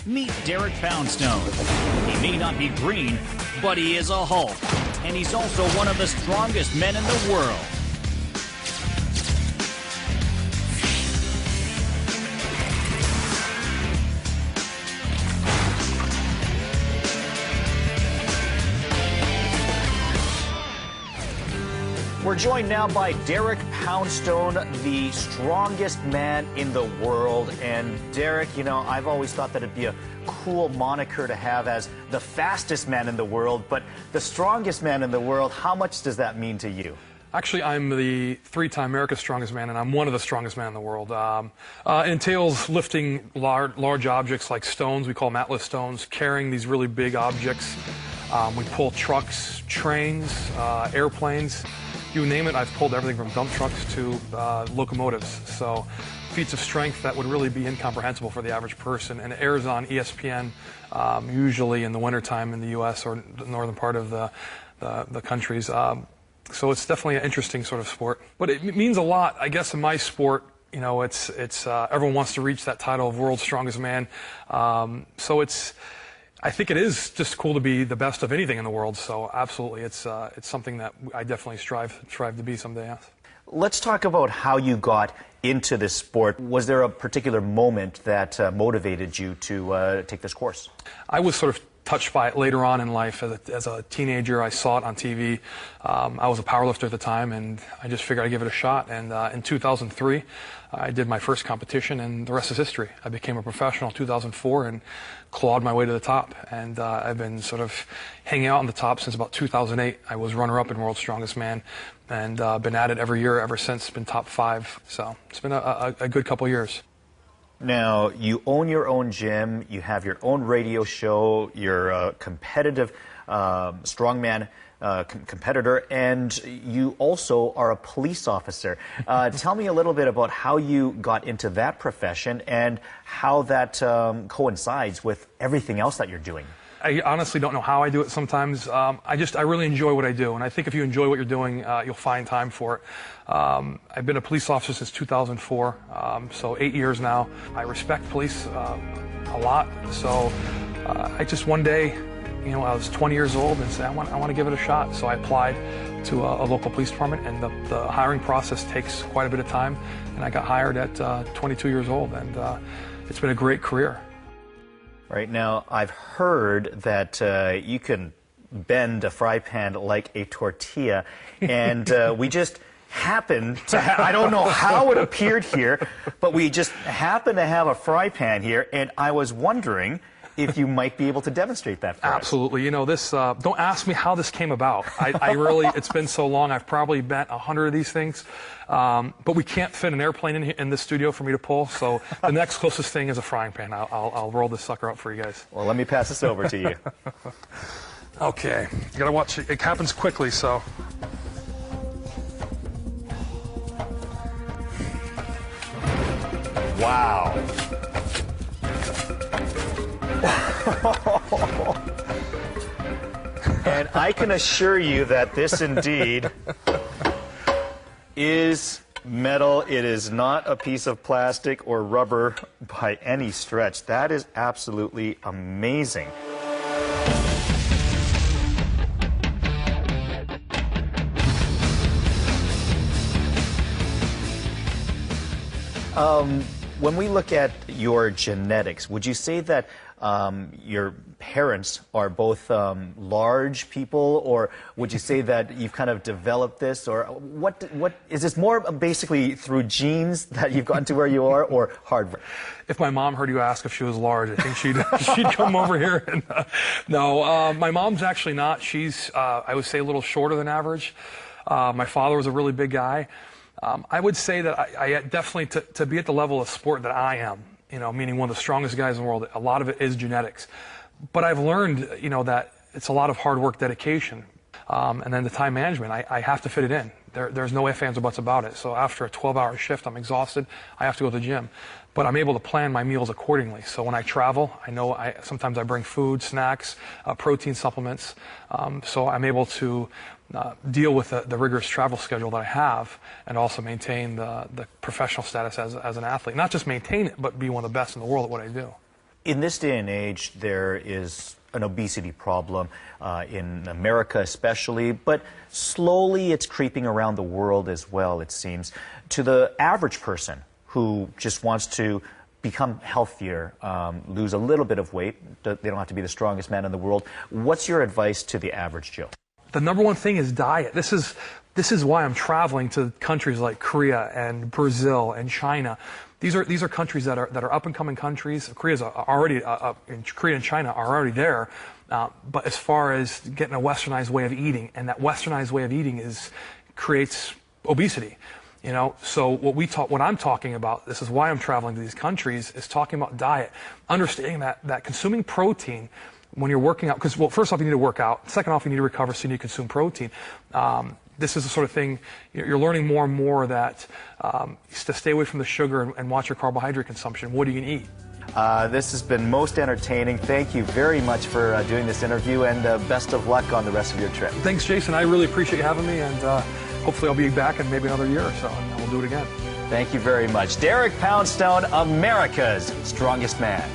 Meet Derek Poundstone. He may not be green, but he is a Hulk. And he's also one of the strongest men in the world. We're joined now by Derek Poundstone, the strongest man in the world. And Derek, you know, I've always thought that it'd be a cool moniker to have as the fastest man in the world, but the strongest man in the world, how much does that mean to you? Actually, I'm the three-time America's strongest man, and I'm one of the strongest men in the world. It entails lifting large objects like stones, we call them Atlas stones, carrying these really big objects. We pull trucks, trains, airplanes. You name it, I've pulled everything from dump trucks to locomotives. So feats of strength that would really be incomprehensible for the average person. And it airs on ESPN, usually in the wintertime in the U.S. or the northern part of the countries. So it's definitely an interesting sort of sport. But it means a lot, I guess, in my sport. You know, it's everyone wants to reach that title of world's strongest man. So I think it is just cool to be the best of anything in the world. So absolutely, it's something that I definitely strive to be someday. Yes. Let's talk about how you got into this sport. Was there a particular moment that motivated you to take this course? I was sort of touched by it later on in life. As a teenager, I saw it on TV. I was a powerlifter at the time, and I just figured I'd give it a shot. And in 2003, I did my first competition, and the rest is history. I became a professional in 2004 and clawed my way to the top. And I've been sort of hanging out on the top since about 2008. I was runner-up in World's Strongest Man, and been at it every year ever since. Been top 5. So it's been a good couple years. Now, you own your own gym, you have your own radio show, you're a competitive strongman competitor, and you also are a police officer. Tell me a little bit about how you got into that profession and how that coincides with everything else that you're doing. I honestly don't know how I do it sometimes. I really enjoy what I do, and I think if you enjoy what you're doing, you'll find time for it. I've been a police officer since 2004, so 8 years now. I respect police a lot, so I just one day, you know, I was 20 years old and said, I want to give it a shot. So I applied to a local police department, and the hiring process takes quite a bit of time, and I got hired at 22 years old, and it's been a great career. Right now, I've heard that you can bend a fry pan like a tortilla, and we just happened to I don't know how it appeared here, but we just happen to have a fry pan here, and I was wondering if you might be able to demonstrate that for us. Absolutely. You know, this, don't ask me how this came about. I really, it's been so long, I've probably bent 100 of these things. But we can't fit an airplane in this studio for me to pull, so the next closest thing is a frying pan. I'll roll this sucker up for you guys. Well, let me pass this over to you. Okay. You gotta watch it. It happens quickly, so. Wow. And I can assure you that this indeed is metal. It is not a piece of plastic or rubber by any stretch. That is absolutely amazing. When we look at your genetics, would you say that your parents are both large people, or would you say that you've kind of developed this, or what is this more basically through genes that you've gotten to where you are, or hard work? If my mom heard you ask if she was large, I think she'd come over here. And, no, my mom's actually not. She's, I would say, a little shorter than average. My father was a really big guy. I would say that I definitely, to be at the level of sport that I am, you know, meaning one of the strongest guys in the world, a lot of it is genetics. But I've learned, you know, that it's a lot of hard work, dedication, and then the time management. I have to fit it in. There's no ifs, ands, or buts about it. So after a 12-hour shift, I'm exhausted. I have to go to the gym. But I'm able to plan my meals accordingly. So when I travel, I know sometimes I bring food, snacks, protein supplements. So I'm able to deal with the rigorous travel schedule that I have, and also maintain the professional status as an athlete. Not just maintain it, but be one of the best in the world at what I do. In this day and age, there is an obesity problem in America especially, but slowly it's creeping around the world as well, it seems. To the average person who just wants to become healthier, lose a little bit of weight, they don't have to be the strongest man in the world, what's your advice to the average Joe? The number one thing is diet. This is why I'm traveling to countries like Korea and Brazil and China. These are countries that are up and coming countries. Korea and China are already there. But as far as getting a westernized way of eating, and that westernized way of eating creates obesity. You know, so what I'm talking about, this is why I'm traveling to these countries, is talking about diet, understanding that consuming protein when you're working out, because, well, first off, you need to work out. Second off, you need to recover, so you need to consume protein. This is the sort of thing you're learning more and more that to stay away from the sugar and watch your carbohydrate consumption. What are you going to eat? This has been most entertaining. Thank you very much for doing this interview, and best of luck on the rest of your trip. Thanks, Jason. I really appreciate you having me, and hopefully I'll be back in maybe another year or so, and we'll do it again. Thank you very much. Derek Poundstone, America's Strongest Man.